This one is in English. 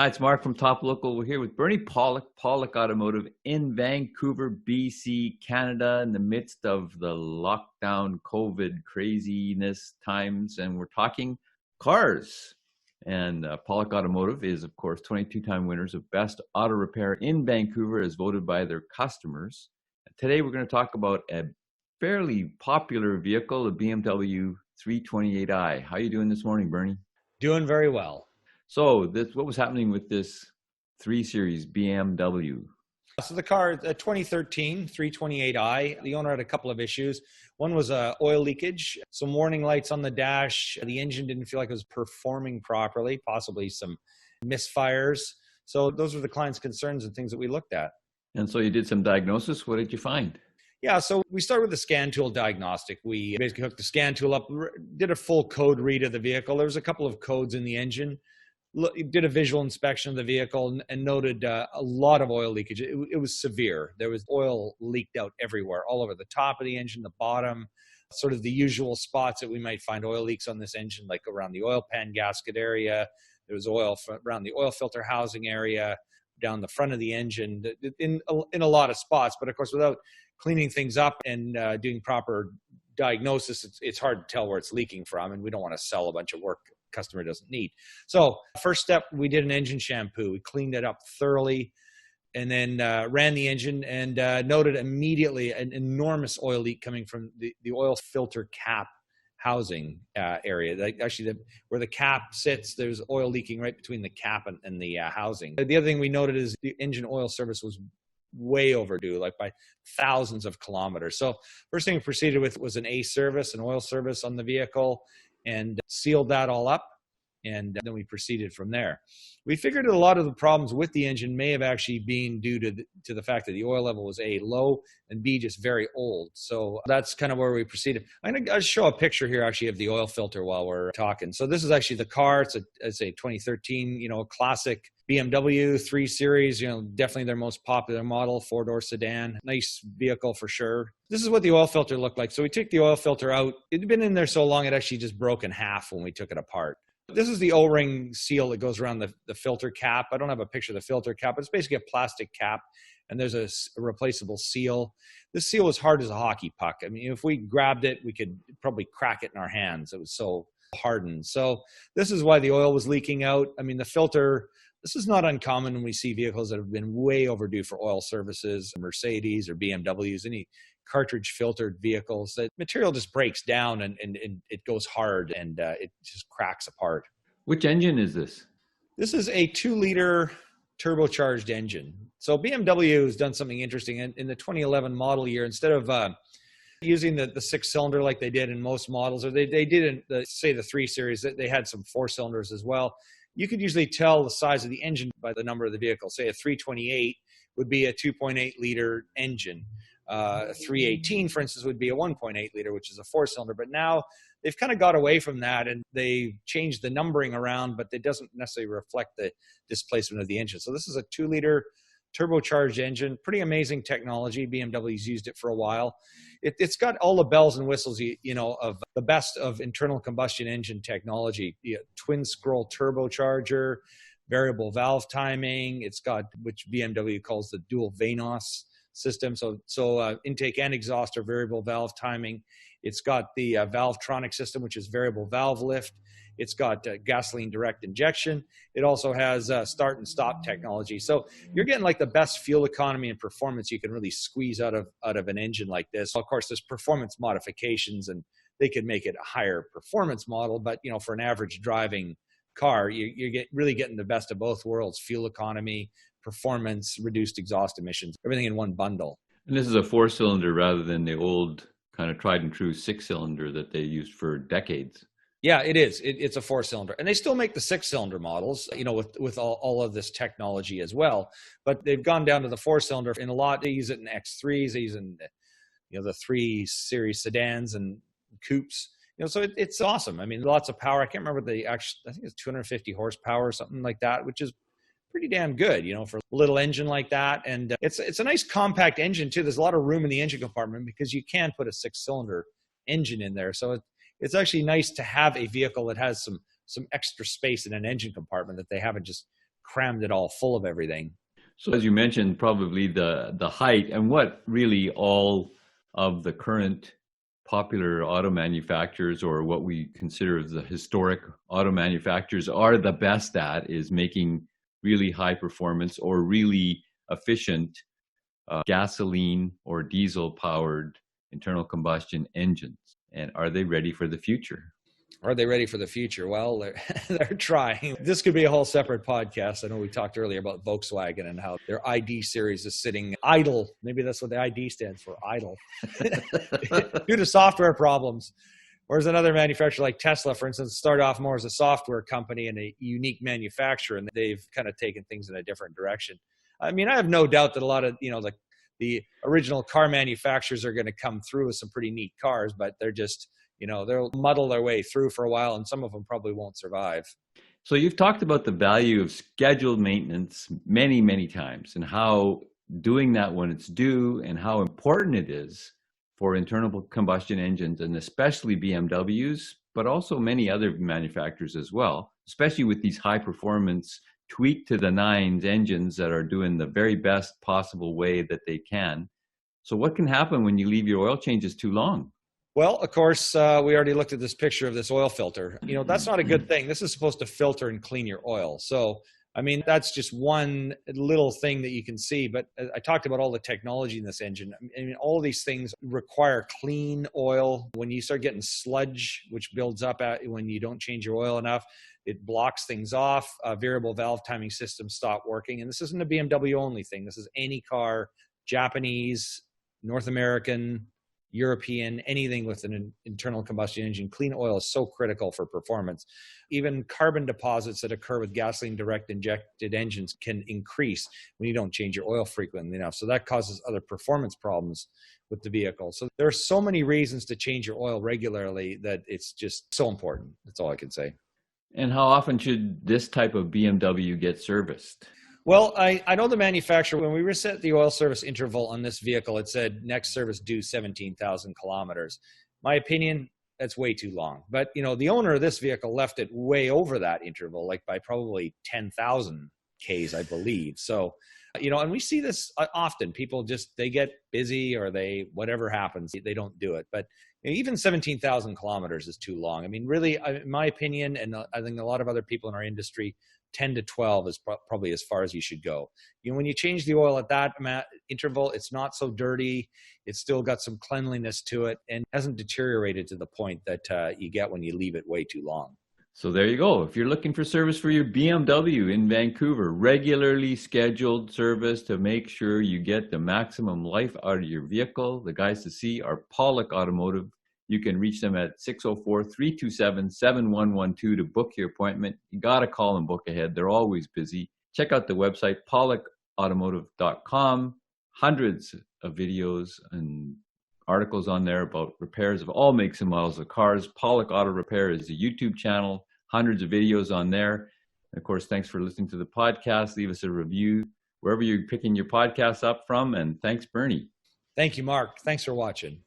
Hi, it's Mark from Top Local. We're here with Bernie Pawlik, Pawlik Automotive in Vancouver, BC, Canada, in the midst of the lockdown, COVID craziness times, and we're talking cars. And Pawlik Automotive is, of course, 22-time winners of Best Auto Repair in Vancouver as voted by their customers. Today, we're going to talk about a fairly popular vehicle, the BMW 328i. How are you doing this morning, Bernie? Doing very well. So what was happening with this 3 Series BMW? So the car, a 2013 328i, the owner had a couple of issues. One was oil leakage, some warning lights on the dash. The engine didn't feel like it was performing properly, possibly some misfires. So those were the client's concerns and things that we looked at. And so you did some diagnosis. What did you find? Yeah, so we started with the scan tool diagnostic. We basically hooked the scan tool up, did a full code read of the vehicle. There was a couple of codes in the engine. Did a visual inspection of the vehicle and noted a lot of oil leakage. It was severe. There was oil leaked out everywhere, all over the top of the engine, the bottom, sort of the usual spots that we might find oil leaks on this engine, like around the oil pan gasket area. There was oil around the oil filter housing area, down the front of the engine, in a lot of spots. But of course, without cleaning things up and doing proper diagnosis, it's hard to tell where it's leaking from, and we don't want to sell a bunch of work customer doesn't need. So first step, we did an engine shampoo. We cleaned it up thoroughly and then ran the engine and noted immediately an enormous oil leak coming from the oil filter cap housing area. Where the cap sits, there's oil leaking right between the cap and the housing. The other thing we noted is the engine oil service was way overdue, like by thousands of kilometers. So first thing we proceeded with was an an oil service on the vehicle, and sealed that all up, and then we proceeded from there. We figured that a lot of the problems with the engine may have actually been due to the fact that the oil level was A, low, and B, just very old. So that's kind of where we proceeded. I'm going to show a picture here actually of the oil filter while we're talking. So this is actually the car. It's a 2013, classic BMW 3 Series, definitely their most popular model, 4-door sedan. Nice vehicle for sure. This is what the oil filter looked like. So we took the oil filter out. It had been in there so long, it actually just broke in half when we took it apart. This is the O-ring seal that goes around the filter cap. I don't have a picture of the filter cap, but it's basically a plastic cap, and there's a replaceable seal. This seal was hard as a hockey puck. I mean, if we grabbed it, we could probably crack it in our hands. It was so hardened. So this is why the oil was leaking out. I mean, the filter, this is not uncommon when we see vehicles that have been way overdue for oil services, Mercedes or BMWs, any cartridge filtered vehicles. That material just breaks down and it goes hard and it just cracks apart. Which engine is this? This is a 2-liter turbocharged engine. So BMW has done something interesting. In the 2011 model year, instead of using the 6-cylinder like they did in most models, or they did in say the 3 Series, they had some 4 cylinders as well. You could usually tell the size of the engine by the number of the vehicle. Say a 328 would be a 2.8 liter engine. A 318, for instance, would be a 1.8 liter, which is a 4-cylinder. But now they've kind of got away from that, and they changed the numbering around, but it doesn't necessarily reflect the displacement of the engine. So this is a 2-liter turbocharged engine. Pretty amazing technology. BMW's used it for a while. It's got all the bells and whistles, of the best of internal combustion engine technology. Twin scroll turbocharger, variable valve timing. It's got, which BMW calls the dual VANOS system. So intake and exhaust are variable valve timing. It's got the Valvetronic system, which is variable valve lift. It's got gasoline direct injection. It also has start and stop technology. So you're getting like the best fuel economy and performance you can really squeeze out of an engine like this. Of course, there's performance modifications, and they could make it a higher performance model. But for an average driving car, you're really getting the best of both worlds: fuel economy, performance, reduced exhaust emissions, everything in one bundle. And this is a 4-cylinder rather than the old kind of tried and true 6-cylinder that they used for decades. Yeah, it is. It's a 4-cylinder, and they still make the 6-cylinder models, with all of this technology as well. But they've gone down to the 4-cylinder. In a lot, they use it in X3s. They use it in the 3 Series sedans and coupes. So it's awesome. I mean, lots of power. I can't remember I think it's 250 horsepower or something like that, which is pretty damn good, for a little engine like that. And it's a nice compact engine too. There's a lot of room in the engine compartment because you can put a 6-cylinder engine in there. So it's actually nice to have a vehicle that has some extra space in an engine compartment that they haven't just crammed it all full of everything. So as you mentioned, probably the height and what really all of the current popular auto manufacturers, or what we consider as the historic auto manufacturers, are the best at is making really high performance or really efficient gasoline or diesel powered internal combustion engines. And are they ready for the future? Are they ready for the future? Well, they're trying. This could be a whole separate podcast. I know we talked earlier about Volkswagen and how their ID series is sitting idle. Maybe that's what the ID stands for, idle, due to software problems. Whereas another manufacturer like Tesla, for instance, started off more as a software company and a unique manufacturer, and they've kind of taken things in a different direction. I mean, I have no doubt that a lot of, like the original car manufacturers are going to come through with some pretty neat cars, but they're just, they'll muddle their way through for a while, and some of them probably won't survive. So you've talked about the value of scheduled maintenance many, many times, and how doing that when it's due and how important it is for internal combustion engines, and especially BMWs, but also many other manufacturers as well, especially with these high performance tweaked to the nines engines that are doing the very best possible way that they can. So what can happen when you leave your oil changes too long? Well, of course, we already looked at this picture of this oil filter. That's not a good thing. This is supposed to filter and clean your oil. So, I mean, that's just one little thing that you can see. But I talked about all the technology in this engine. I mean, all these things require clean oil. When you start getting sludge, which builds up when you don't change your oil enough, it blocks things off. Variable valve timing systems stop working. And this isn't a BMW only thing. This is any car, Japanese, North American, European, anything with an internal combustion engine. Clean oil is so critical for performance. Even carbon deposits that occur with gasoline direct injected engines can increase when you don't change your oil frequently enough. So that causes other performance problems with the vehicle. So there are so many reasons to change your oil regularly that it's just so important. That's all I can say. And how often should this type of BMW get serviced? Well, I know the manufacturer, when we reset the oil service interval on this vehicle, it said next service due 17,000 kilometers. My opinion, that's way too long. But, the owner of this vehicle left it way over that interval, like by probably 10,000 Ks, I believe. So, and we see this often. People they get busy, or whatever happens, they don't do it. But even 17,000 kilometers is too long. I mean, really, in my opinion, and I think a lot of other people in our industry, 10 to 12 is probably as far as you should go. When you change the oil at that interval, it's not so dirty. It's still got some cleanliness to it and hasn't deteriorated to the point that you get when you leave it way too long. So there you go. If you're looking for service for your BMW in Vancouver, regularly scheduled service to make sure you get the maximum life out of your vehicle, the guys to see are Pawlik Automotive. You can reach them at 604-327-7112 to book your appointment. You got to call and book ahead. They're always busy. Check out the website, pawlikautomotive.com. Hundreds of videos and articles on there about repairs of all makes and models of cars. Pawlik Auto Repair is the YouTube channel. Hundreds of videos on there. And of course, thanks for listening to the podcast. Leave us a review wherever you're picking your podcast up from. And thanks, Bernie. Thank you, Mark. Thanks for watching.